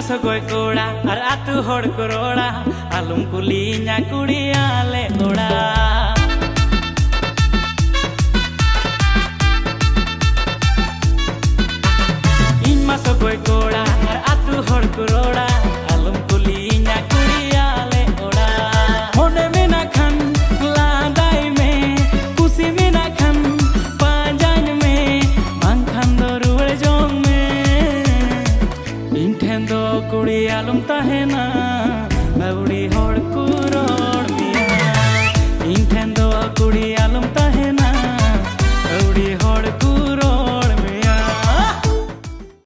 सगोय कोड़ा और आतु होड़ कोरोड़ा आलुम कुलिया कुड़िया ले ओड़ा इन मा सगोय कोड़ा और आतु होड़ कोरोड़ा आलुम कुलिया कुड़िया ले ओड़ा मोने में ना खन लादाई में कुसी में ना खन पांजान में बांखन दो रुड़ जोंग में इन ठेंदो कुड़ी आलुम ताहेना।